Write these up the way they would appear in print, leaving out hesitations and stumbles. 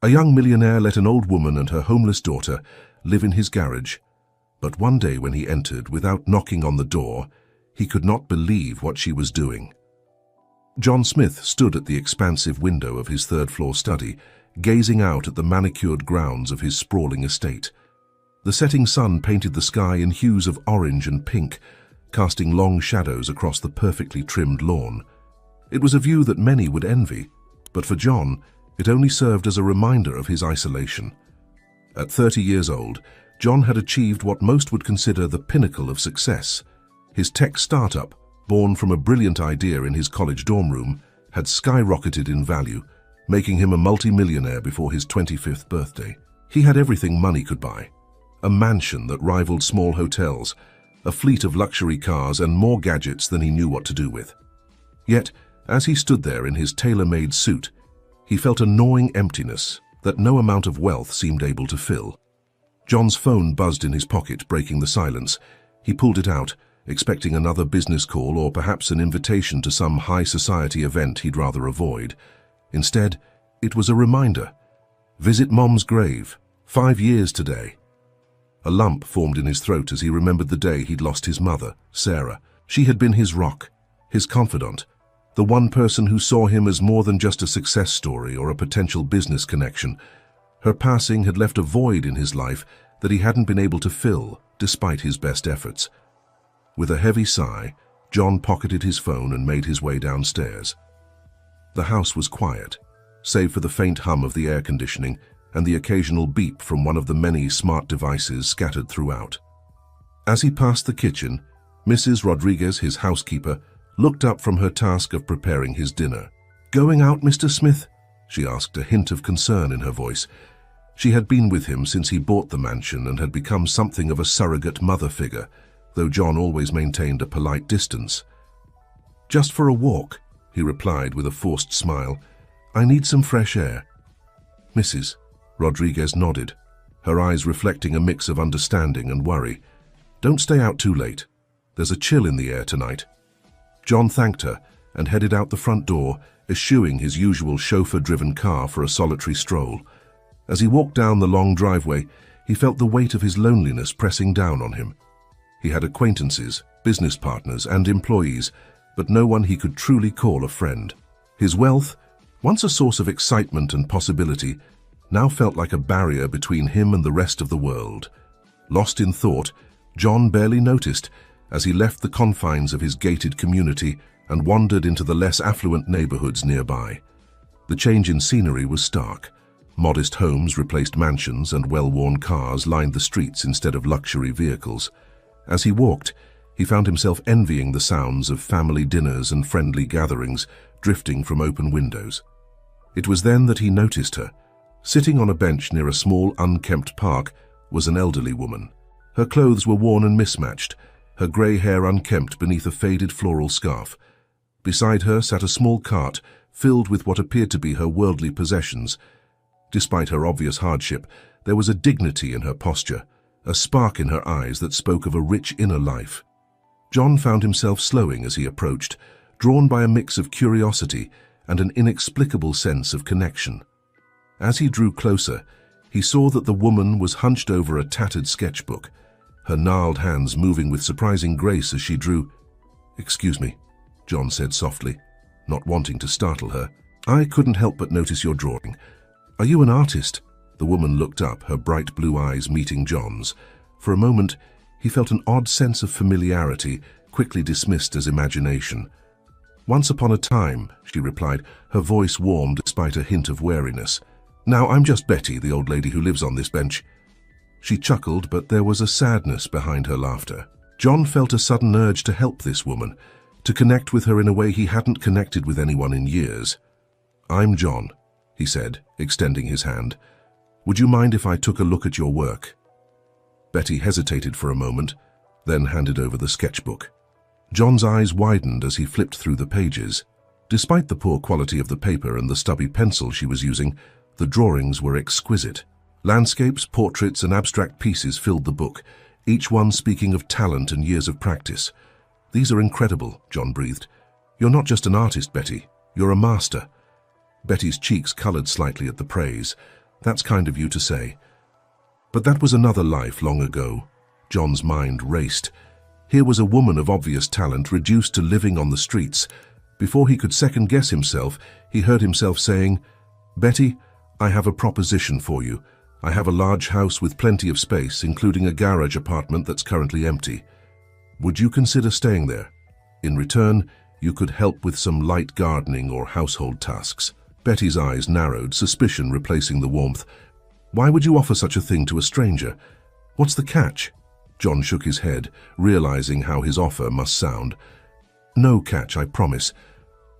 A young millionaire let an old woman and her homeless daughter live in his garage. But one day when he entered without knocking on the door, he could not believe what she was doing. John Smith stood at the expansive window of his third-floor study, gazing out at the manicured grounds of his sprawling estate. The setting sun painted the sky in hues of orange and pink, casting long shadows across the perfectly trimmed lawn. It was a view that many would envy, but for John, it only served as a reminder of his isolation. At 30 years old, John had achieved what most would consider the pinnacle of success. His tech startup, born from a brilliant idea in his college dorm room, had skyrocketed in value, making him a multi-millionaire before his 25th birthday. He had everything money could buy: a mansion that rivaled small hotels, a fleet of luxury cars, and more gadgets than he knew what to do with. Yet, as he stood there in his tailor-made suit, he felt a gnawing emptiness that no amount of wealth seemed able to fill. John's phone buzzed in his pocket, breaking the silence. He pulled it out, expecting another business call or perhaps an invitation to some high-society event he'd rather avoid. Instead, it was a reminder. Visit Mom's grave, 5 years today. A lump formed in his throat as he remembered the day he'd lost his mother, Sarah. She had been his rock, his confidant, the one person who saw him as more than just a success story or a potential business connection. Her passing had left a void in his life that he hadn't been able to fill, despite his best efforts. With a heavy sigh, John pocketed his phone and made his way downstairs. The house was quiet, save for the faint hum of the air conditioning and the occasional beep from one of the many smart devices scattered throughout. As he passed the kitchen, Mrs. Rodriguez, his housekeeper, looked up from her task of preparing his dinner. "Going out, Mr. Smith?" she asked, a hint of concern in her voice. She had been with him since he bought the mansion and had become something of a surrogate mother figure, though John always maintained a polite distance. "Just for a walk," he replied with a forced smile. "I need some fresh air." Mrs. Rodriguez nodded, her eyes reflecting a mix of understanding and worry. "Don't stay out too late. There's a chill in the air tonight." John thanked her and headed out the front door, eschewing his usual chauffeur-driven car for a solitary stroll. As he walked down the long driveway, he felt the weight of his loneliness pressing down on him. He had acquaintances, business partners, and employees, but no one he could truly call a friend. His wealth, once a source of excitement and possibility, now felt like a barrier between him and the rest of the world. Lost in thought, John barely noticed as he left the confines of his gated community and wandered into the less affluent neighborhoods nearby. The change in scenery was stark. Modest homes replaced mansions and well-worn cars lined the streets instead of luxury vehicles. As he walked, he found himself envying the sounds of family dinners and friendly gatherings drifting from open windows. It was then that he noticed her. Sitting on a bench near a small, unkempt park was an elderly woman. Her clothes were worn and mismatched, her grey hair unkempt beneath a faded floral scarf. Beside her sat a small cart filled with what appeared to be her worldly possessions. Despite her obvious hardship, there was a dignity in her posture, a spark in her eyes that spoke of a rich inner life. John found himself slowing as he approached, drawn by a mix of curiosity and an inexplicable sense of connection. As he drew closer, he saw that the woman was hunched over a tattered sketchbook, her gnarled hands moving with surprising grace as she drew. "Excuse me," John said softly, not wanting to startle her. "I couldn't help but notice your drawing. Are you an artist?" The woman looked up, her bright blue eyes meeting John's. For a moment, he felt an odd sense of familiarity, quickly dismissed as imagination. "Once upon a time," she replied, her voice warm despite a hint of wariness. "Now, I'm just Betty, the old lady who lives on this bench." She chuckled, but there was a sadness behind her laughter. John felt a sudden urge to help this woman, to connect with her in a way he hadn't connected with anyone in years. "I'm John," he said, extending his hand. "Would you mind if I took a look at your work?" Betty hesitated for a moment, then handed over the sketchbook. John's eyes widened as he flipped through the pages. Despite the poor quality of the paper and the stubby pencil she was using, the drawings were exquisite. Landscapes, portraits, and abstract pieces filled the book, each one speaking of talent and years of practice. "These are incredible," John breathed. "You're not just an artist, Betty. You're a master." Betty's cheeks colored slightly at the praise. That's kind of you to say. But that was another life long ago. John's mind raced. Here was a woman of obvious talent reduced to living on the streets. Before he could second-guess himself, he heard himself saying, "Betty, I have a proposition for you. I have a large house with plenty of space, including a garage apartment that's currently empty. Would you consider staying there? In return, you could help with some light gardening or household tasks." Betty's eyes narrowed, suspicion replacing the warmth. "Why would you offer such a thing to a stranger? What's the catch?" John shook his head, realizing how his offer must sound. "No catch, I promise.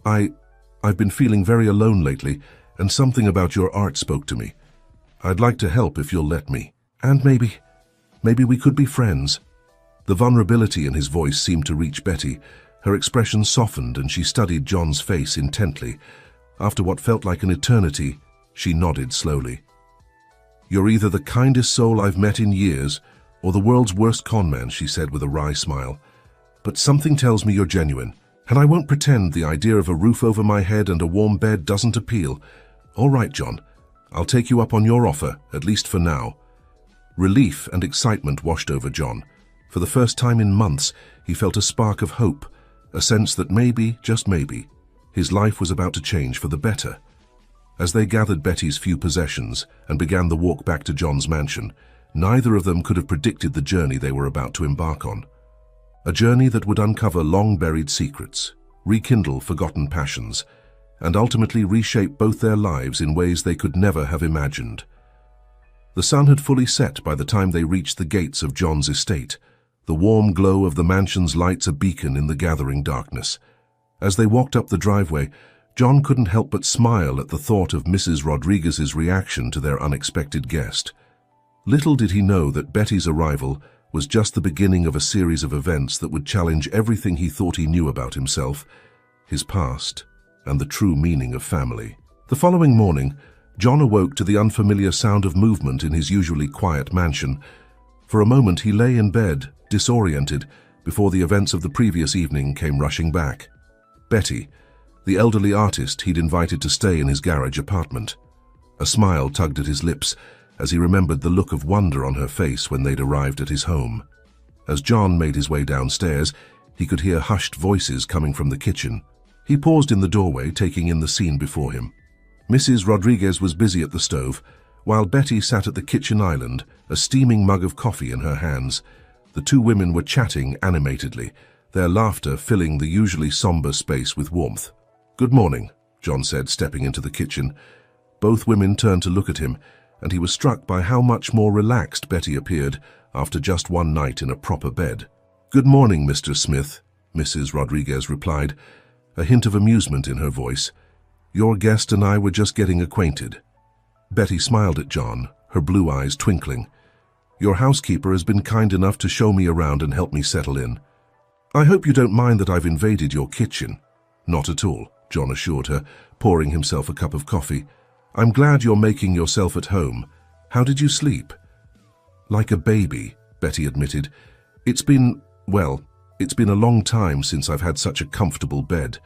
I've been feeling very alone lately, and something about your art spoke to me. I'd like to help if you'll let me. And maybe we could be friends." The vulnerability in his voice seemed to reach Betty. Her expression softened and she studied John's face intently. After what felt like an eternity, she nodded slowly. "You're either the kindest soul I've met in years, or the world's worst conman," she said with a wry smile. "But something tells me you're genuine, and I won't pretend the idea of a roof over my head and a warm bed doesn't appeal. All right, John, I'll take you up on your offer, at least for now." Relief and excitement washed over John. For the first time in months, he felt a spark of hope, a sense that maybe, just maybe, his life was about to change for the better. As they gathered Betty's few possessions and began the walk back to John's mansion, neither of them could have predicted the journey they were about to embark on. A journey that would uncover long-buried secrets, rekindle forgotten passions, and ultimately reshape both their lives in ways they could never have imagined. The sun had fully set by the time they reached the gates of John's estate, the warm glow of the mansion's lights a beacon in the gathering darkness. As they walked up the driveway, John couldn't help but smile at the thought of Mrs. Rodriguez's reaction to their unexpected guest. Little did he know that Betty's arrival was just the beginning of a series of events that would challenge everything he thought he knew about himself, his past, and the true meaning of family. The following morning, John awoke to the unfamiliar sound of movement in his usually quiet mansion. For a moment he lay in bed, disoriented, before the events of the previous evening came rushing back. Betty, the elderly artist he'd invited to stay in his garage apartment. A smile tugged at his lips as he remembered the look of wonder on her face when they'd arrived at his home. As John made his way downstairs, he could hear hushed voices coming from the kitchen. He paused in the doorway, taking in the scene before him. Mrs. Rodriguez was busy at the stove, while Betty sat at the kitchen island, a steaming mug of coffee in her hands. The two women were chatting animatedly, their laughter filling the usually somber space with warmth. "Good morning," John said, stepping into the kitchen. Both women turned to look at him, and he was struck by how much more relaxed Betty appeared after just one night in a proper bed. "Good morning, Mr. Smith," Mrs. Rodriguez replied, a hint of amusement in her voice. "Your guest and I were just getting acquainted." Betty smiled at John, her blue eyes twinkling. "Your housekeeper has been kind enough to show me around and help me settle in. I hope you don't mind that I've invaded your kitchen." "Not at all," John assured her, pouring himself a cup of coffee. "I'm glad you're making yourself at home. How did you sleep?" "Like a baby," Betty admitted. It's been a long time since I've had such a comfortable bed.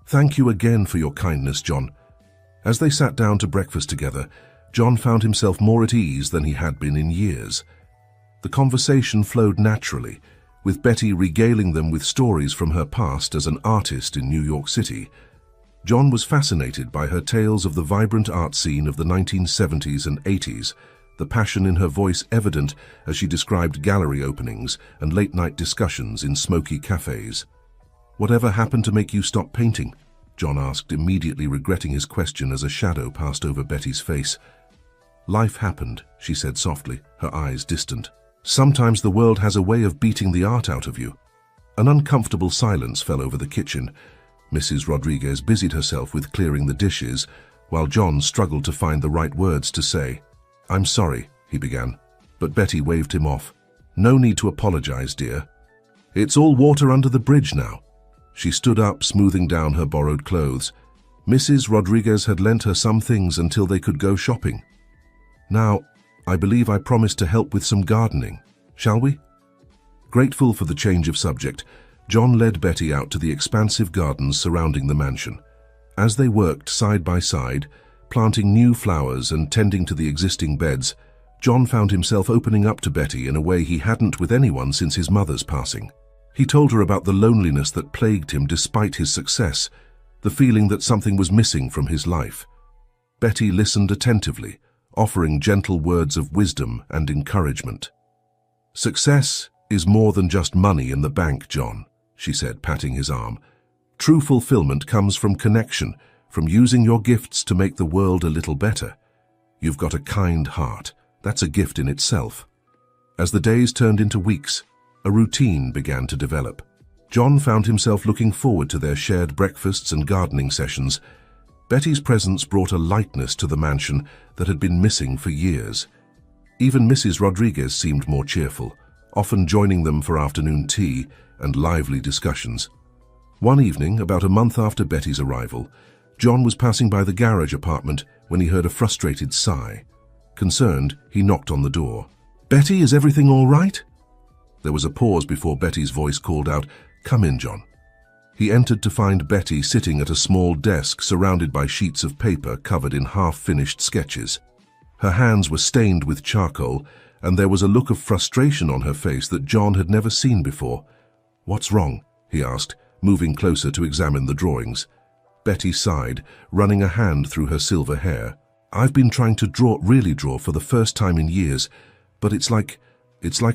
Thank you again for your kindness, John." As they sat down to breakfast together, John found himself more at ease than he had been in years. The conversation flowed naturally, with Betty regaling them with stories from her past as an artist in New York City. John was fascinated by her tales of the vibrant art scene of the 1970s and 80s, the passion in her voice evident as she described gallery openings and late-night discussions in smoky cafes. "Whatever happened to make you stop painting?" John asked, immediately regretting his question as a shadow passed over Betty's face. "Life happened," she said softly, her eyes distant. "Sometimes the world has a way of beating the art out of you." An uncomfortable silence fell over the kitchen. Mrs. Rodriguez busied herself with clearing the dishes, while John struggled to find the right words to say. "I'm sorry," he began, but Betty waved him off. "No need to apologize, dear. It's all water under the bridge now." She stood up, smoothing down her borrowed clothes. Mrs. Rodriguez had lent her some things until they could go shopping. "Now, I believe I promised to help with some gardening. Shall we?" Grateful for the change of subject, John led Betty out to the expansive gardens surrounding the mansion. As they worked side by side, Planting new flowers and tending to the existing beds, John found himself opening up to Betty in a way he hadn't with anyone since his mother's passing. He told her about the loneliness that plagued him despite his success, the feeling that something was missing from his life. Betty listened attentively, offering gentle words of wisdom and encouragement. "Success is more than just money in the bank, John," she said, patting his arm. "True fulfillment comes from connection, from using your gifts to make the world a little better. You've got a kind heart. That's a gift in itself." As the days turned into weeks, a routine began to develop. John found himself looking forward to their shared breakfasts and gardening sessions. Betty's presence brought a lightness to the mansion that had been missing for years. Even Mrs. Rodriguez seemed more cheerful, often joining them for afternoon tea and lively discussions. One evening, about a month after Betty's arrival, John was passing by the garage apartment when he heard a frustrated sigh. Concerned, he knocked on the door. "Betty, is everything all right?" There was a pause before Betty's voice called out, "Come in, John." He entered to find Betty sitting at a small desk surrounded by sheets of paper covered in half-finished sketches. Her hands were stained with charcoal, and there was a look of frustration on her face that John had never seen before. "What's wrong?" he asked, moving closer to examine the drawings. Betty sighed, running a hand through her silver hair. "I've been trying to really draw for the first time in years, but it's like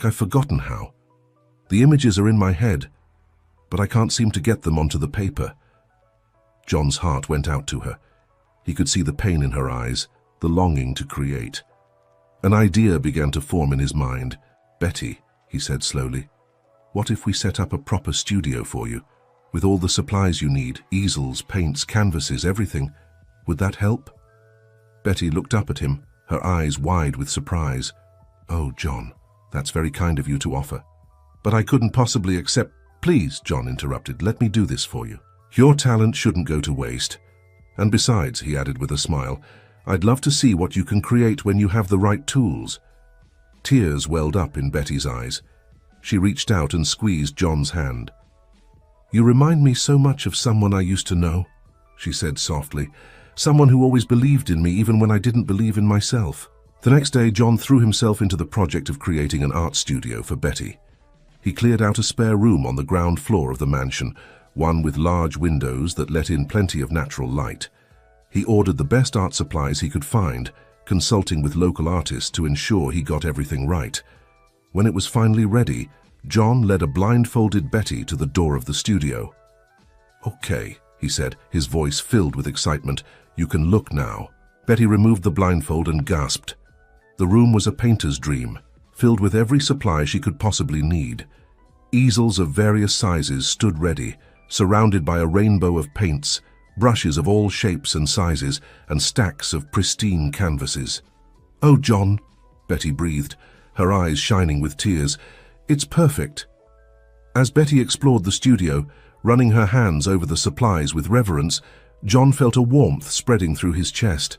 I've forgotten how. The images are in my head, but I can't seem to get them onto the paper." John's heart went out to her. He could see the pain in her eyes, the longing to create. An idea began to form in his mind. "Betty," he said slowly, "what if we set up a proper studio for you, with all the supplies you need, easels, paints, canvases, everything? Would that help?" Betty looked up at him, her eyes wide with surprise. "Oh, John, that's very kind of you to offer. But I couldn't possibly accept—" "Please," John interrupted, "let me do this for you. Your talent shouldn't go to waste. And besides," he added with a smile, "I'd love to see what you can create when you have the right tools." Tears welled up in Betty's eyes. She reached out and squeezed John's hand. "You remind me so much of someone I used to know," she said softly. "Someone who always believed in me even when I didn't believe in myself." The next day, John threw himself into the project of creating an art studio for Betty. He cleared out a spare room on the ground floor of the mansion, one with large windows that let in plenty of natural light. He ordered the best art supplies he could find, consulting with local artists to ensure he got everything right. When it was finally ready, John led a blindfolded Betty to the door of the studio. "Okay," he said, his voice filled with excitement. "You can look now." Betty removed the blindfold and gasped. The room was a painter's dream, filled with every supply she could possibly need. Easels of various sizes stood ready, surrounded by a rainbow of paints, brushes of all shapes and sizes, and stacks of pristine canvases. "Oh, John," Betty breathed, her eyes shining with tears. "It's perfect." As Betty explored the studio, running her hands over the supplies with reverence, John felt a warmth spreading through his chest.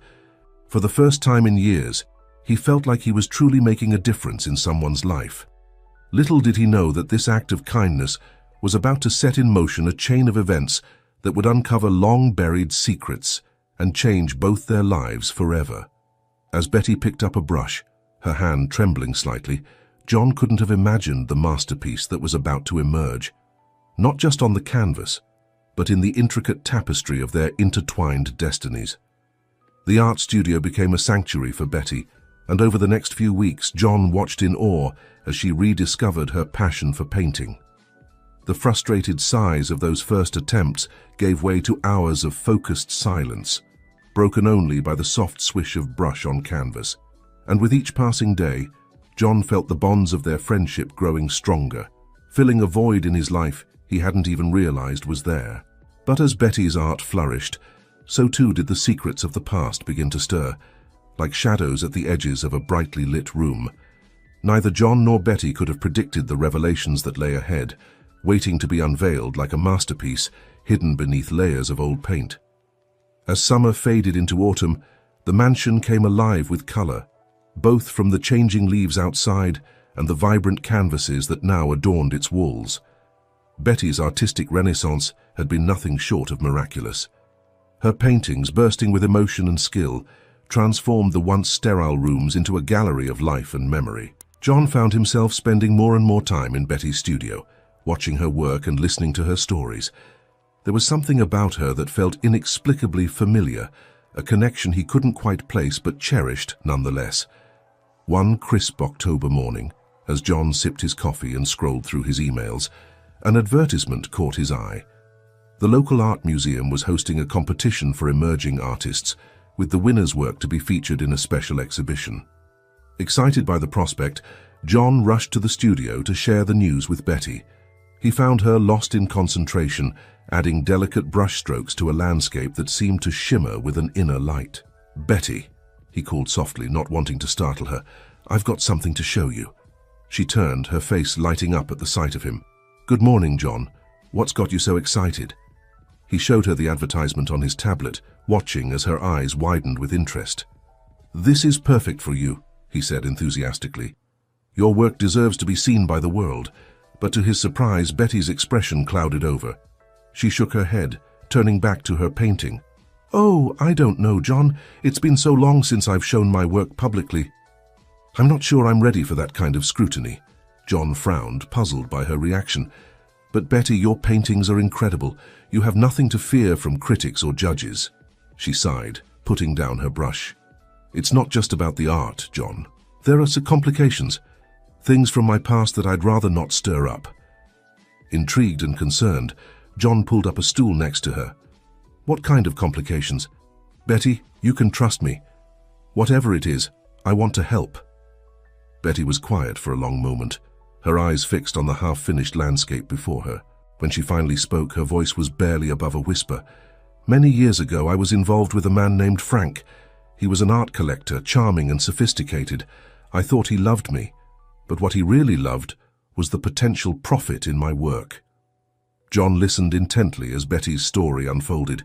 For the first time in years, he felt like he was truly making a difference in someone's life. Little did he know that this act of kindness was about to set in motion a chain of events that would uncover long-buried secrets and change both their lives forever. As Betty picked up a brush, her hand trembling slightly, John couldn't have imagined the masterpiece that was about to emerge, not just on the canvas, but in the intricate tapestry of their intertwined destinies. The art studio became a sanctuary for Betty, and over the next few weeks, John watched in awe as she rediscovered her passion for painting. The frustrated sighs of those first attempts gave way to hours of focused silence, broken only by the soft swish of brush on canvas. And with each passing day, John felt the bonds of their friendship growing stronger, filling a void in his life he hadn't even realized was there. But as Betty's art flourished, so too did the secrets of the past begin to stir, like shadows at the edges of a brightly lit room. Neither John nor Betty could have predicted the revelations that lay ahead, waiting to be unveiled like a masterpiece hidden beneath layers of old paint. As summer faded into autumn, the mansion came alive with color, both from the changing leaves outside and the vibrant canvases that now adorned its walls. Betty's artistic renaissance had been nothing short of miraculous. Her paintings, bursting with emotion and skill, transformed the once sterile rooms into a gallery of life and memory. John found himself spending more and more time in Betty's studio, watching her work and listening to her stories. There was something about her that felt inexplicably familiar, a connection he couldn't quite place but cherished nonetheless. One crisp October morning, as John sipped his coffee and scrolled through his emails, an advertisement caught his eye. The local art museum was hosting a competition for emerging artists, with the winner's work to be featured in a special exhibition. Excited by the prospect, John rushed to the studio to share the news with Betty. He found her lost in concentration, adding delicate brushstrokes to a landscape that seemed to shimmer with an inner light. "Betty," he called softly, not wanting to startle her, "I've got something to show you." She turned, her face lighting up at the sight of him. "Good morning, John. What's got you so excited?" He showed her the advertisement on his tablet, watching as her eyes widened with interest. "This is perfect for you," he said enthusiastically. "Your work deserves to be seen by the world." But to his surprise, Betty's expression clouded over. She shook her head, turning back to her painting. "Oh, I don't know, John. It's been so long since I've shown my work publicly. I'm not sure I'm ready for that kind of scrutiny." John frowned, puzzled by her reaction. "But Betty, your paintings are incredible. You have nothing to fear from critics or judges." She sighed, putting down her brush. "It's not just about the art, John. There are some complications. Things from my past that I'd rather not stir up." Intrigued and concerned, John pulled up a stool next to her. "What kind of complications?" "Betty, you can trust me. Whatever it is, I want to help." Betty was quiet for a long moment, her eyes fixed on the half-finished landscape before her. When she finally spoke, her voice was barely above a whisper. "Many years ago, I was involved with a man named Frank. He was an art collector, charming and sophisticated. I thought he loved me, but what he really loved was the potential profit in my work." John listened intently as Betty's story unfolded.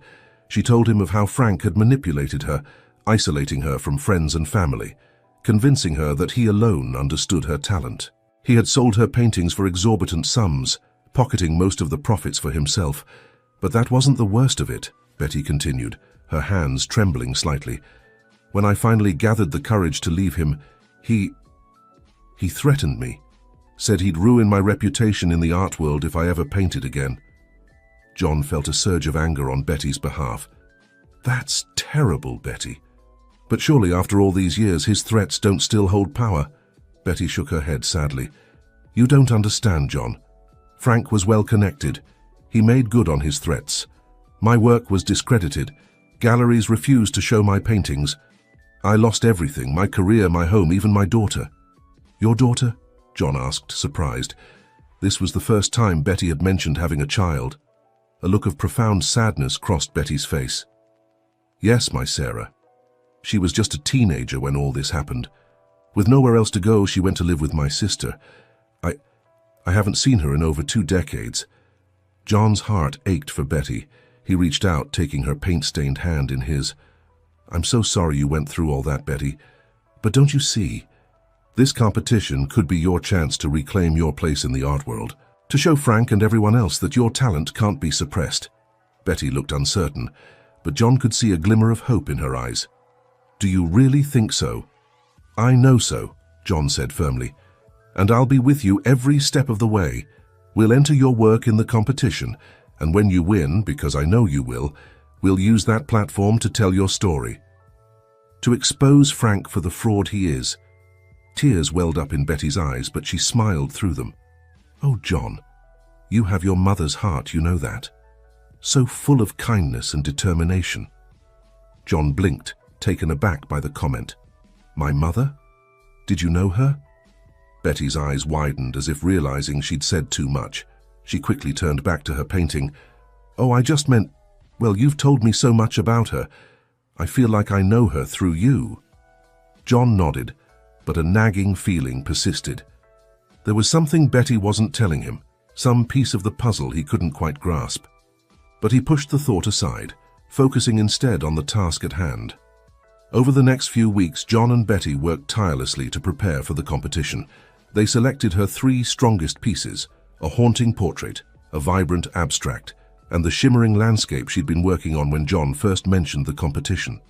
She told him of how Frank had manipulated her, isolating her from friends and family, convincing her that he alone understood her talent. He had sold her paintings for exorbitant sums, pocketing most of the profits for himself. "But that wasn't the worst of it," Betty continued, her hands trembling slightly. "When I finally gathered the courage to leave him, he threatened me, said he'd ruin my reputation in the art world if I ever painted again." John felt a surge of anger on Betty's behalf. "That's terrible, Betty. But surely after all these years his threats don't still hold power?" Betty shook her head sadly. "You don't understand, John. Frank was well connected. He made good on his threats. My work was discredited. Galleries refused to show my paintings. I lost everything, my career, my home, even my daughter." "Your daughter?" John asked, surprised. This was the first time Betty had mentioned having a child. A look of profound sadness crossed Betty's face. "Yes, my Sarah. She was just a teenager when all this happened. With nowhere else to go, she went to live with my sister. I haven't seen her in over 2 decades. John's heart ached for Betty. He reached out, taking her paint-stained hand in his. "I'm so sorry you went through all that, Betty. But don't you see? This competition could be your chance to reclaim your place in the art world, to show Frank and everyone else that your talent can't be suppressed." Betty looked uncertain, but John could see a glimmer of hope in her eyes. "Do you really think so?" "I know so," John said firmly. "And I'll be with you every step of the way. We'll enter your work in the competition, and when you win, because I know you will, we'll use that platform to tell your story. To expose Frank for the fraud he is." Tears welled up in Betty's eyes, but she smiled through them. "Oh, John, you have your mother's heart, you know that. So full of kindness and determination." John blinked, taken aback by the comment. "My mother? Did you know her?" Betty's eyes widened as if realizing she'd said too much. She quickly turned back to her painting. "Oh, I just meant, well, you've told me so much about her. I feel like I know her through you." John nodded, but a nagging feeling persisted. There was something Betty wasn't telling him, some piece of the puzzle he couldn't quite grasp. But he pushed the thought aside, focusing instead on the task at hand. Over the next few weeks, John and Betty worked tirelessly to prepare for the competition. They selected her 3 strongest pieces: a haunting portrait, a vibrant abstract, and the shimmering landscape she'd been working on when John first mentioned the competition.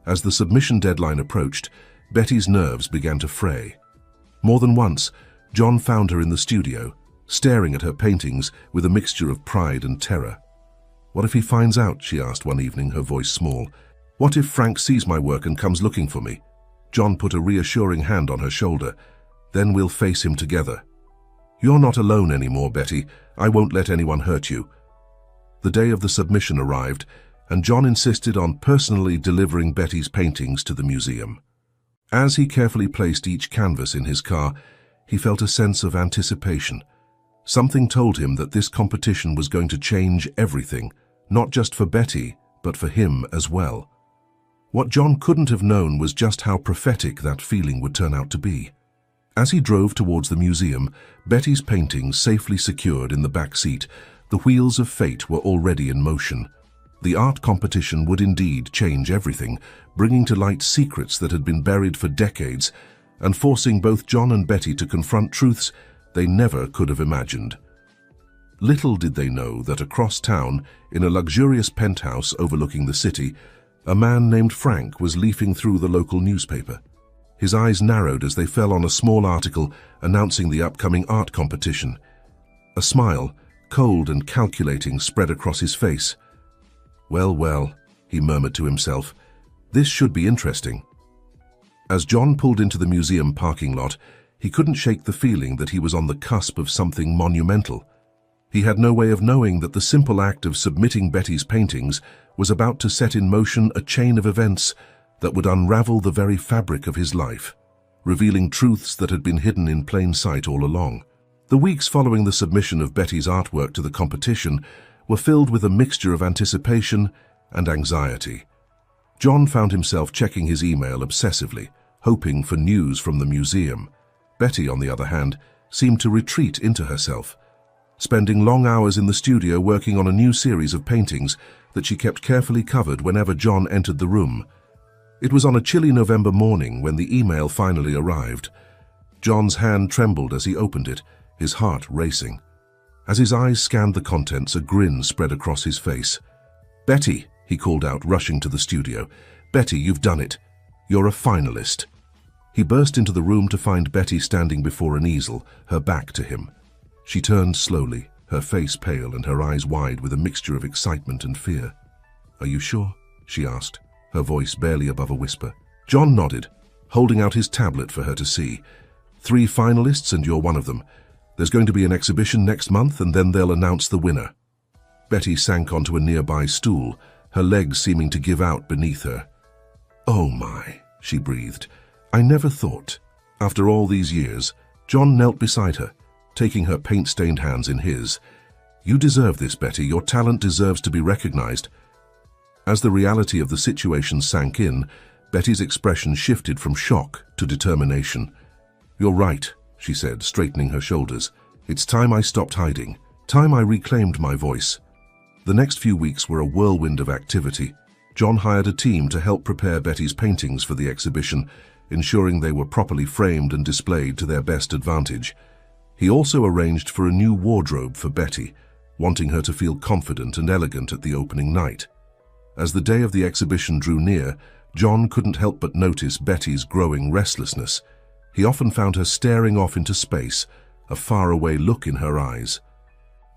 As the submission deadline approached, Betty's nerves began to fray. More than once, John found her in the studio, staring at her paintings with a mixture of pride and terror. "What if he finds out?" she asked one evening, her voice small. "What if Frank sees my work and comes looking for me?" John put a reassuring hand on her shoulder. "Then we'll face him together." "You're not alone anymore, Betty. I won't let anyone hurt you." The day of the submission arrived, and John insisted on personally delivering Betty's paintings to the museum. As he carefully placed each canvas in his car, he felt a sense of anticipation. Something told him that this competition was going to change everything, not just for Betty, but for him as well. What John couldn't have known was just how prophetic that feeling would turn out to be. As he drove towards the museum, Betty's paintings safely secured in the back seat, the wheels of fate were already in motion. The art competition would indeed change everything, bringing to light secrets that had been buried for decades and forcing both John and Betty to confront truths they never could have imagined. Little did they know that across town, in a luxurious penthouse overlooking the city, a man named Frank was leafing through the local newspaper. His eyes narrowed as they fell on a small article announcing the upcoming art competition. A smile, cold and calculating, spread across his face. "Well, well," he murmured to himself, "this should be interesting." As John pulled into the museum parking lot, he couldn't shake the feeling that he was on the cusp of something monumental. He had no way of knowing that the simple act of submitting Betty's paintings was about to set in motion a chain of events that would unravel the very fabric of his life, revealing truths that had been hidden in plain sight all along. The weeks following the submission of Betty's artwork to the competition were filled with a mixture of anticipation and anxiety. John found himself checking his email obsessively, hoping for news from the museum. Betty, on the other hand, seemed to retreat into herself, spending long hours in the studio working on a new series of paintings that she kept carefully covered whenever John entered the room. It was on a chilly November morning when the email finally arrived. John's hand trembled as he opened it, his heart racing. As his eyes scanned the contents, a grin spread across his face. "Betty," he called out, rushing to the studio. "Betty, you've done it. You're a finalist." He burst into the room to find Betty standing before an easel, her back to him. She turned slowly, her face pale and her eyes wide with a mixture of excitement and fear. "Are you sure?" she asked, her voice barely above a whisper. John nodded, holding out his tablet for her to see. "3 finalists and you're one of them. There's going to be an exhibition next month and then they'll announce the winner." Betty sank onto a nearby stool, her legs seeming to give out beneath her. "Oh my," she breathed. "I never thought." After all these years, John knelt beside her, taking her paint-stained hands in his. "You deserve this, Betty. Your talent deserves to be recognized." As the reality of the situation sank in, Betty's expression shifted from shock to determination. "You're right," she said, straightening her shoulders. "It's time I stopped hiding. Time I reclaimed my voice." The next few weeks were a whirlwind of activity. John hired a team to help prepare Betty's paintings for the exhibition, ensuring they were properly framed and displayed to their best advantage. He also arranged for a new wardrobe for Betty, wanting her to feel confident and elegant at the opening night. As the day of the exhibition drew near, John couldn't help but notice Betty's growing restlessness. He often found her staring off into space, a faraway look in her eyes.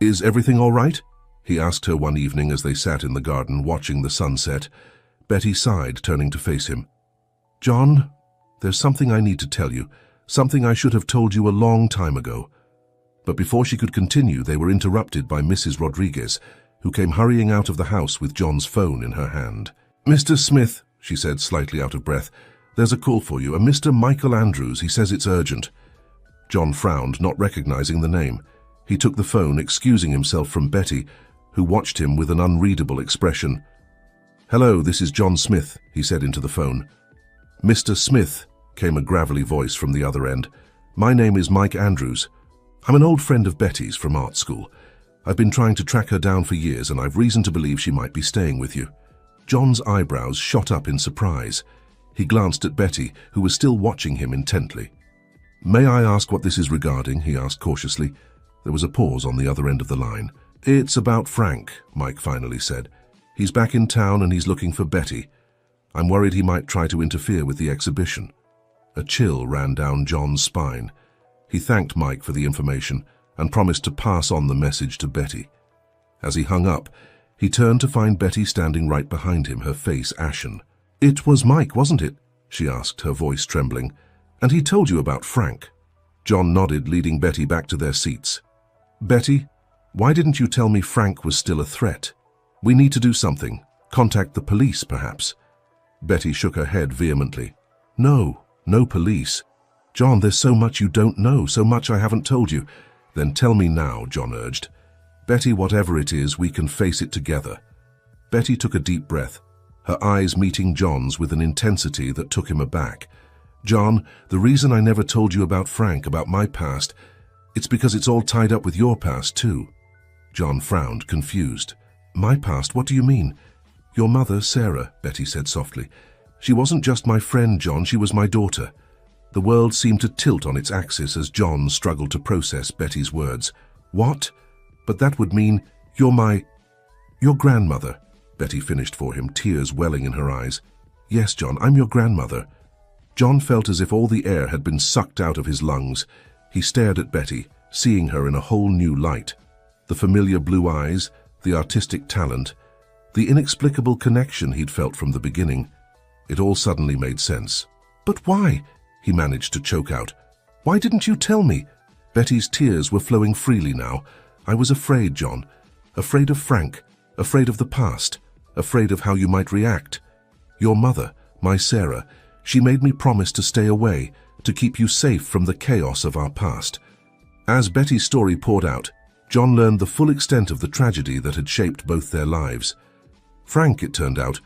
"Is everything all right?" he asked her one evening as they sat in the garden watching the sunset. Betty sighed, turning to face him. "John, there's something I need to tell you, something I should have told you a long time ago." But before she could continue, they were interrupted by Mrs. Rodriguez, who came hurrying out of the house with John's phone in her hand. "Mr. Smith," she said, slightly out of breath, "there's a call for you, a Mr. Michael Andrews. He says it's urgent." John frowned, not recognizing the name. He took the phone, excusing himself from Betty, who watched him with an unreadable expression. "Hello, this is John Smith," he said into the phone. "Mr. Smith," came a gravelly voice from the other end. "My name is Mike Andrews. I'm an old friend of Betty's from art school. I've been trying to track her down for years, and I've reason to believe she might be staying with you." John's eyebrows shot up in surprise. He glanced at Betty, who was still watching him intently. "May I ask what this is regarding?" he asked cautiously. There was a pause on the other end of the line. "It's about Frank," Mike finally said. "He's back in town and he's looking for Betty. I'm worried he might try to interfere with the exhibition." A chill ran down John's spine. He thanked Mike for the information and promised to pass on the message to Betty. As he hung up, he turned to find Betty standing right behind him, her face ashen. "It was Mike, wasn't it?" she asked, her voice trembling. "And he told you about Frank?" John nodded, leading Betty back to their seats. "Betty, why didn't you tell me Frank was still a threat? We need to do something. Contact the police, perhaps." Betty shook her head vehemently. No police. John, there's so much you don't know, so much I haven't told you." "Then tell me now," John urged. "Betty, whatever it is, we can face it together." Betty took a deep breath, her eyes meeting John's with an intensity that took him aback. "John, the reason I never told you about Frank, about my past, it's because it's all tied up with your past too." John frowned, confused. "My past? What do you mean?" "Your mother, Sarah," Betty said softly. "She wasn't just my friend, John, she was my daughter." The world seemed to tilt on its axis as John struggled to process Betty's words. "What? But that would mean your grandmother," Betty finished for him, tears welling in her eyes. "Yes, John, I'm your grandmother." John felt as if all the air had been sucked out of his lungs. He stared at Betty, seeing her in a whole new light. The familiar blue eyes, the artistic talent, the inexplicable connection he'd felt from the beginning. It all suddenly made sense. "But why?" he managed to choke out. "Why didn't you tell me?" Betty's tears were flowing freely now. "I was afraid, John. Afraid of Frank. Afraid of the past. Afraid of how you might react. Your mother, my Sarah, she made me promise to stay away, to keep you safe from the chaos of our past." As Betty's story poured out, John learned the full extent of the tragedy that had shaped both their lives. Frank, it turned out,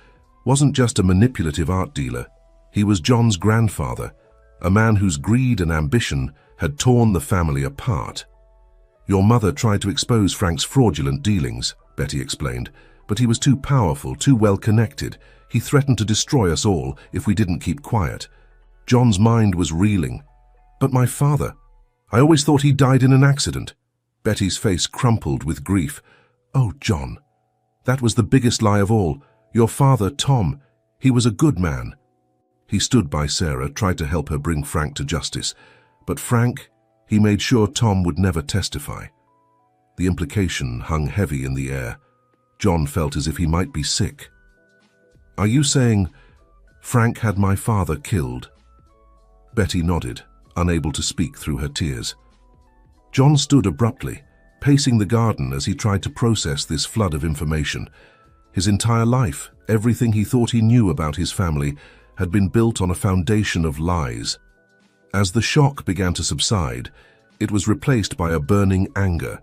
wasn't just a manipulative art dealer. He was John's grandfather, a man whose greed and ambition had torn the family apart. "Your mother tried to expose Frank's fraudulent dealings," Betty explained, "but he was too powerful, too well connected. He threatened to destroy us all if we didn't keep quiet." John's mind was reeling. "But my father, I always thought he died in an accident." Betty's face crumpled with grief. "Oh, John, that was the biggest lie of all. Your father, Tom, he was a good man." He stood by Sarah, tried to help her bring Frank to justice. But Frank, he made sure Tom would never testify. The implication hung heavy in the air. John felt as if he might be sick. "Are you saying Frank had my father killed?" Betty nodded, unable to speak through her tears. John stood abruptly, pacing the garden as he tried to process this flood of information. His entire life, everything he thought he knew about his family, had been built on a foundation of lies. As the shock began to subside, it was replaced by a burning anger.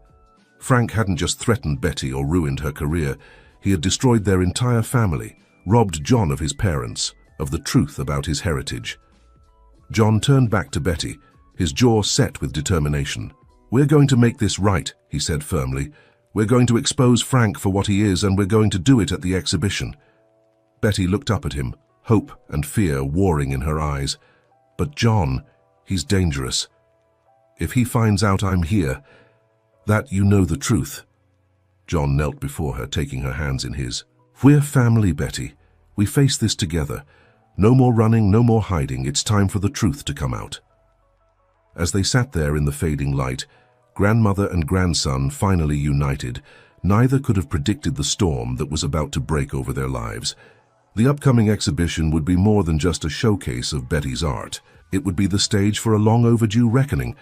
Frank hadn't just threatened Betty or ruined her career, he had destroyed their entire family, robbed John of his parents, of the truth about his heritage. John turned back to Betty, his jaw set with determination. "We're going to make this right," he said firmly. "We're going to expose Frank for what he is, and we're going to do it at the exhibition." Betty looked up at him, hope and fear warring in her eyes. "But John, he's dangerous. If he finds out I'm here, that you know the truth." John knelt before her, taking her hands in his. "We're family, Betty. We face this together. No more running, no more hiding. It's time for the truth to come out." As they sat there in the fading light, grandmother and grandson finally united, neither could have predicted the storm that was about to break over their lives. The upcoming exhibition would be more than just a showcase of Betty's art. It would be the stage for a long overdue reckoning,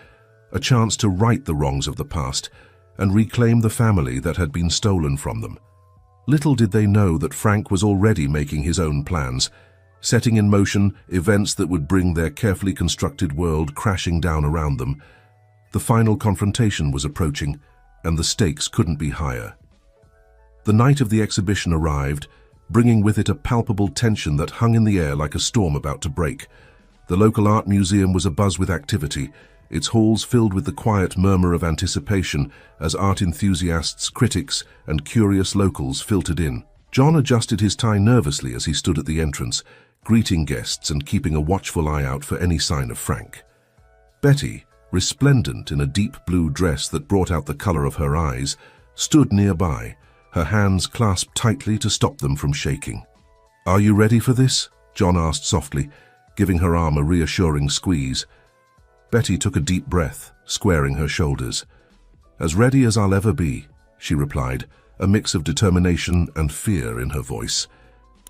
a chance to right the wrongs of the past and reclaim the family that had been stolen from them. Little did they know that Frank was already making his own plans, setting in motion events that would bring their carefully constructed world crashing down around them. The final confrontation was approaching, and the stakes couldn't be higher. The night of the exhibition arrived, bringing with it a palpable tension that hung in the air like a storm about to break. The local art museum was abuzz with activity, its halls filled with the quiet murmur of anticipation as art enthusiasts, critics, and curious locals filtered in. John adjusted his tie nervously as he stood at the entrance, greeting guests and keeping a watchful eye out for any sign of Frank. Betty, resplendent in a deep blue dress that brought out the color of her eyes, stood nearby, her hands clasped tightly to stop them from shaking. "Are you ready for this?" John asked softly, giving her arm a reassuring squeeze. Betty took a deep breath, squaring her shoulders. "As ready as I'll ever be," she replied, a mix of determination and fear in her voice.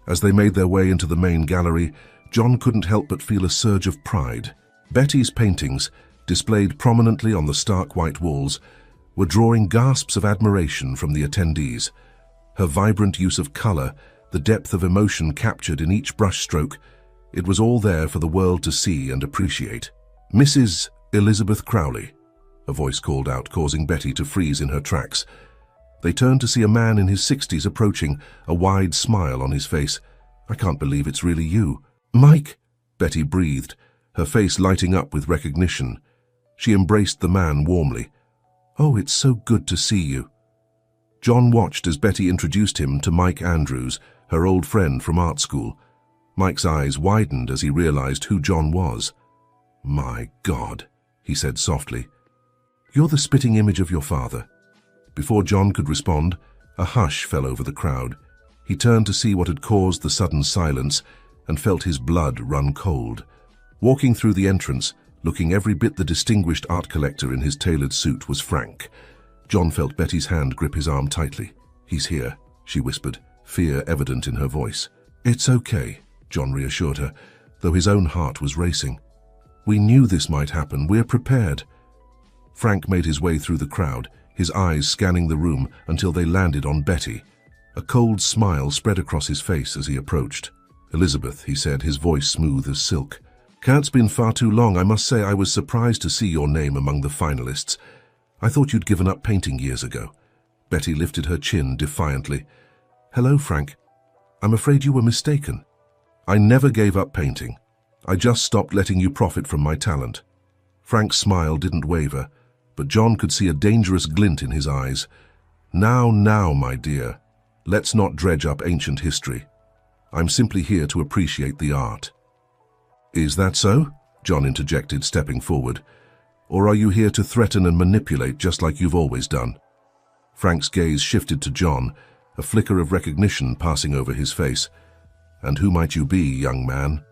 As they made their way into the main gallery, John couldn't help but feel a surge of pride. Betty's paintings, displayed prominently on the stark white walls, were drawing gasps of admiration from the attendees. Her vibrant use of color, the depth of emotion captured in each brushstroke, it was all there for the world to see and appreciate. "Mrs. Elizabeth Crowley," a voice called out, causing Betty to freeze in her tracks. They turned to see a man in his 60s approaching, a wide smile on his face. "I can't believe it's really you." "Mike," Betty breathed, her face lighting up with recognition. She embraced the man warmly. "Oh, it's so good to see you." John watched as Betty introduced him to Mike Andrews, her old friend from art school. Mike's eyes widened as he realized who John was. "My God," he said softly. "You're the spitting image of your father." Before John could respond, a hush fell over the crowd. He turned to see what had caused the sudden silence and felt his blood run cold. Walking through the entrance, looking every bit the distinguished art collector in his tailored suit, was Frank. John felt Betty's hand grip his arm tightly. "He's here," she whispered, fear evident in her voice. "It's okay," John reassured her, though his own heart was racing. "We knew this might happen. We're prepared." Frank made his way through the crowd, his eyes scanning the room until they landed on Betty. A cold smile spread across his face as he approached. "Elizabeth," he said, his voice smooth as silk. "Can't been far too long. I must say I was surprised to see your name among the finalists. I thought you'd given up painting years ago." Betty lifted her chin defiantly. "Hello, Frank. I'm afraid you were mistaken. I never gave up painting. I just stopped letting you profit from my talent." Frank's smile didn't waver, but John could see a dangerous glint in his eyes. Now, my dear. Let's not dredge up ancient history. I'm simply here to appreciate the art." "Is that so?" John interjected, stepping forward. "Or are you here to threaten and manipulate just like you've always done?" Frank's gaze shifted to John, a flicker of recognition passing over his face. "And who might you be, young man?"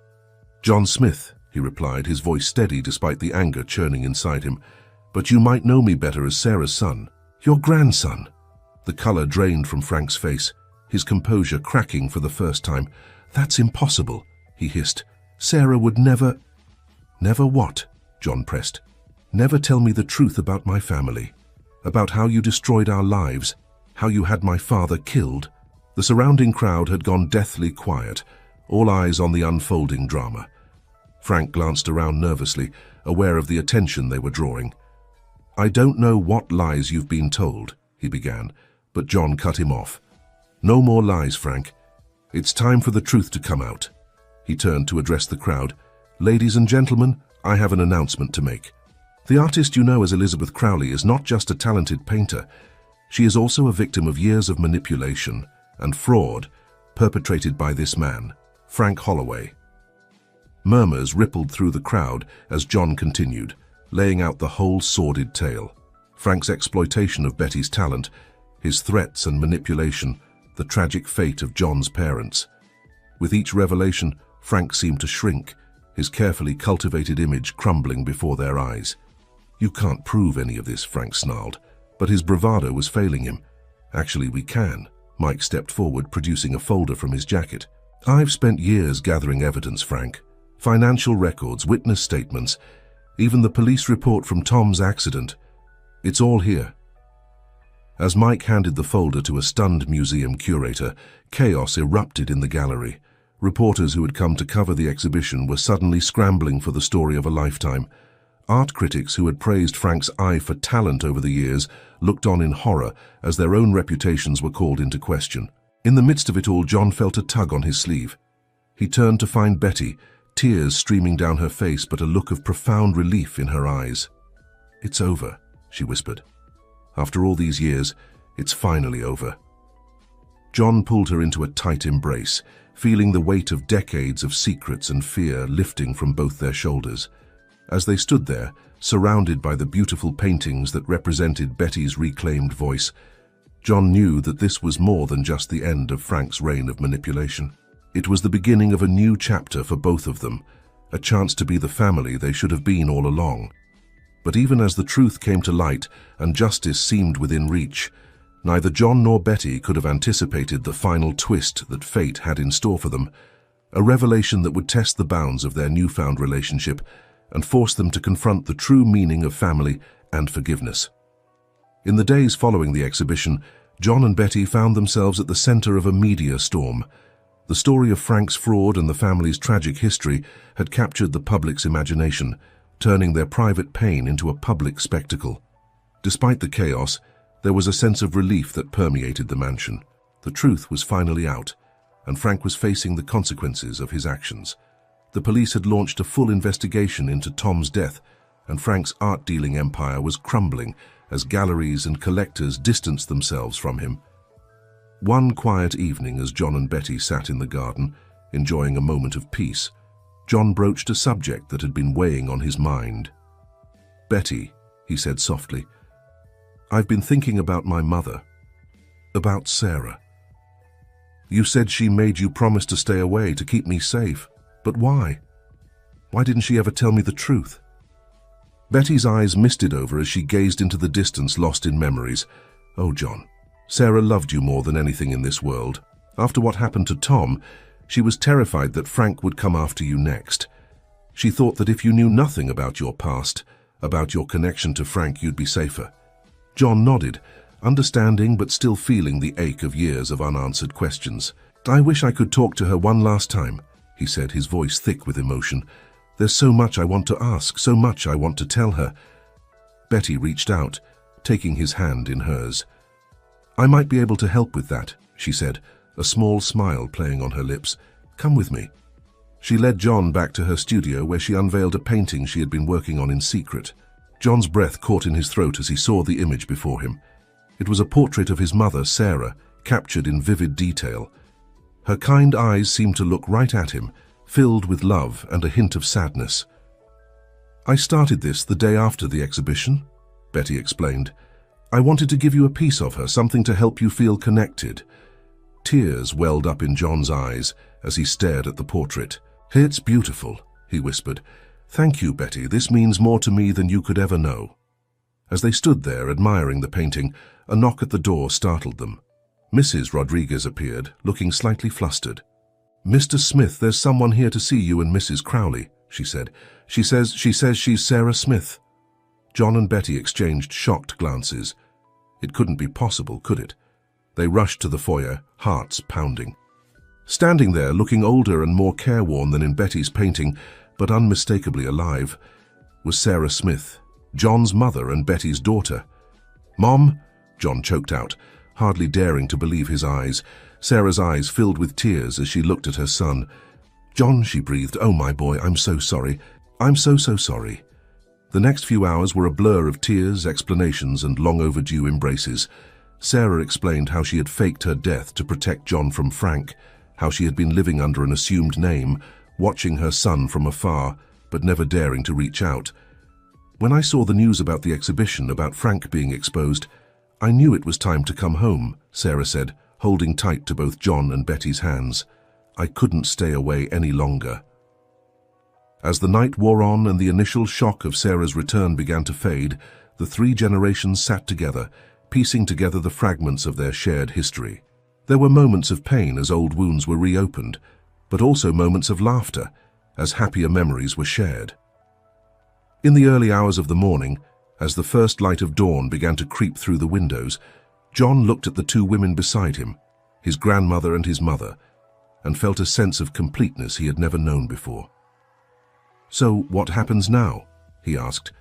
"John Smith," he replied, his voice steady despite the anger churning inside him. "But you might know me better as Sarah's son." "Your grandson." The color drained from Frank's face, his composure cracking for the first time. "That's impossible," he hissed. "Sarah would never—" "Never what?" John pressed. "Never tell me the truth about my family, about how you destroyed our lives, how you had my father killed." The surrounding crowd had gone deathly quiet, all eyes on the unfolding drama. Frank glanced around nervously, aware of the attention they were drawing. "I don't know what lies you've been told," he began, but John cut him off. "No more lies, Frank. It's time for the truth to come out." He turned to address the crowd. "Ladies and gentlemen, I have an announcement to make. The artist you know as Elizabeth Crowley is not just a talented painter. She is also a victim of years of manipulation and fraud perpetrated by this man, Frank Holloway." Murmurs rippled through the crowd as John continued, laying out the whole sordid tale. Frank's exploitation of Betty's talent, his threats and manipulation, the tragic fate of John's parents. With each revelation, Frank seemed to shrink, his carefully cultivated image crumbling before their eyes. "You can't prove any of this," Frank snarled, but his bravado was failing him. "Actually, we can." Mike stepped forward, producing a folder from his jacket. "I've spent years gathering evidence, Frank. Financial records, witness statements, even the police report from Tom's accident. It's all here." As Mike handed the folder to a stunned museum curator, chaos erupted in the gallery. Reporters who had come to cover the exhibition were suddenly scrambling for the story of a lifetime. Art critics who had praised Frank's eye for talent over the years looked on in horror as their own reputations were called into question. In the midst of it all, John felt a tug on his sleeve. He turned to find Betty, tears streaming down her face but a look of profound relief in her eyes. "It's over," she whispered. "After all these years, it's finally over." John pulled her into a tight embrace, feeling the weight of decades of secrets and fear lifting from both their shoulders. As they stood there, surrounded by the beautiful paintings that represented Betty's reclaimed voice, John knew that this was more than just the end of Frank's reign of manipulation. It was the beginning of a new chapter for both of them, a chance to be the family they should have been all along. But even as the truth came to light and justice seemed within reach, neither John nor Betty could have anticipated the final twist that fate had in store for them, a revelation that would test the bounds of their newfound relationship and force them to confront the true meaning of family and forgiveness. In the days following the exhibition, John and Betty found themselves at the center of a media storm. The story of Frank's fraud and the family's tragic history had captured the public's imagination, turning their private pain into a public spectacle. Despite the chaos, there was a sense of relief that permeated the mansion. The truth was finally out, and Frank was facing the consequences of his actions. The police had launched a full investigation into Tom's death, and Frank's art-dealing empire was crumbling as galleries and collectors distanced themselves from him. One quiet evening, as John and Betty sat in the garden, enjoying a moment of peace, John broached a subject that had been weighing on his mind. "Betty," he said softly, "I've been thinking about my mother, about Sarah. You said she made you promise to stay away to keep me safe, but why? Why didn't she ever tell me the truth?" Betty's eyes misted over as she gazed into the distance, lost in memories. "Oh, John, Sarah loved you more than anything in this world. After what happened to Tom, she was terrified that Frank would come after you next. She thought that if you knew nothing about your past, about your connection to Frank, you'd be safer." John nodded, understanding but still feeling the ache of years of unanswered questions. "I wish I could talk to her one last time," he said, his voice thick with emotion. "There's so much I want to ask, so much I want to tell her." Betty reached out, taking his hand in hers. "I might be able to help with that," she said, a small smile playing on her lips. "Come with me." She led John back to her studio, where she unveiled a painting she had been working on in secret. John's breath caught in his throat as he saw the image before him. It was a portrait of his mother, Sarah, captured in vivid detail. Her kind eyes seemed to look right at him, filled with love and a hint of sadness. "I started this the day after the exhibition," Betty explained. "I wanted to give you a piece of her, something to help you feel connected." Tears welled up in John's eyes as he stared at the portrait. "It's beautiful," he whispered. "Thank you, Betty. This means more to me than you could ever know." As they stood there admiring the painting, a knock at the door startled them. Mrs. Rodriguez appeared, looking slightly flustered. "Mr. Smith, there's someone here to see you and Mrs. Crowley," she said. She says she's Sarah Smith." John and Betty exchanged shocked glances. It couldn't be possible, could it? They rushed to the foyer, hearts pounding. Standing there, looking older and more careworn than in Betty's painting, but unmistakably alive, was Sarah Smith, John's mother and Betty's daughter. "Mom," John choked out, hardly daring to believe his eyes. Sarah's eyes filled with tears as she looked at her son. "John," she breathed, "oh my boy, I'm so sorry. I'm so sorry." The next few hours were a blur of tears, explanations, and long overdue embraces. Sarah explained how she had faked her death to protect John from Frank, how she had been living under an assumed name, watching her son from afar, but never daring to reach out. "When I saw the news about the exhibition, about Frank being exposed, I knew it was time to come home," Sarah said, holding tight to both John and Betty's hands. "I couldn't stay away any longer." As the night wore on and the initial shock of Sarah's return began to fade, the three generations sat together, piecing together the fragments of their shared history. There were moments of pain as old wounds were reopened, but also moments of laughter as happier memories were shared. In the early hours of the morning, as the first light of dawn began to creep through the windows, John looked at the two women beside him, his grandmother and his mother, and felt a sense of completeness he had never known before. "So what happens now?" he asked,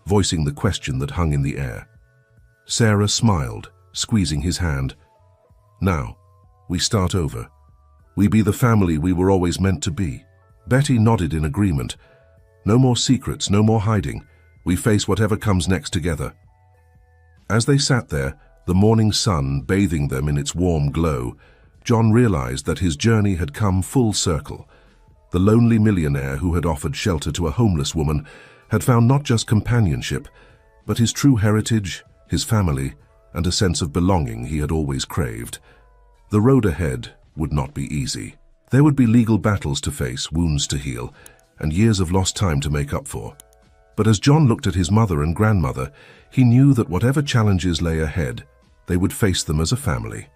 voicing the question that hung in the air. Sarah smiled, squeezing his hand. "Now, we start over. We be the family we were always meant to be." Betty nodded in agreement. "No more secrets, no more hiding. We face whatever comes next together." As they sat there, the morning sun bathing them in its warm glow, John realized that his journey had come full circle. The lonely millionaire who had offered shelter to a homeless woman had found not just companionship, but his true heritage, his family, and a sense of belonging he had always craved. The road ahead would not be easy. There would be legal battles to face, wounds to heal, and years of lost time to make up for. But as John looked at his mother and grandmother, he knew that whatever challenges lay ahead, they would face them as a family.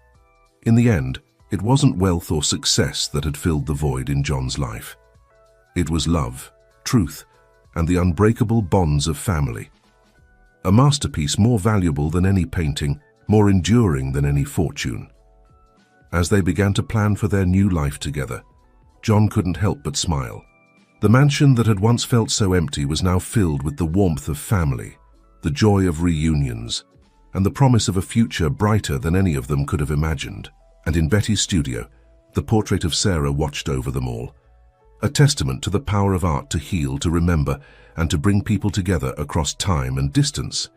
In the end, it wasn't wealth or success that had filled the void in John's life. It was love, truth, and the unbreakable bonds of family. A masterpiece more valuable than any painting, more enduring than any fortune. As they began to plan for their new life together, John couldn't help but smile. The mansion that had once felt so empty was now filled with the warmth of family, the joy of reunions, and the promise of a future brighter than any of them could have imagined. And in Betty's studio, the portrait of Sarah watched over them all, a testament to the power of art to heal, to remember, and to bring people together across time and distance.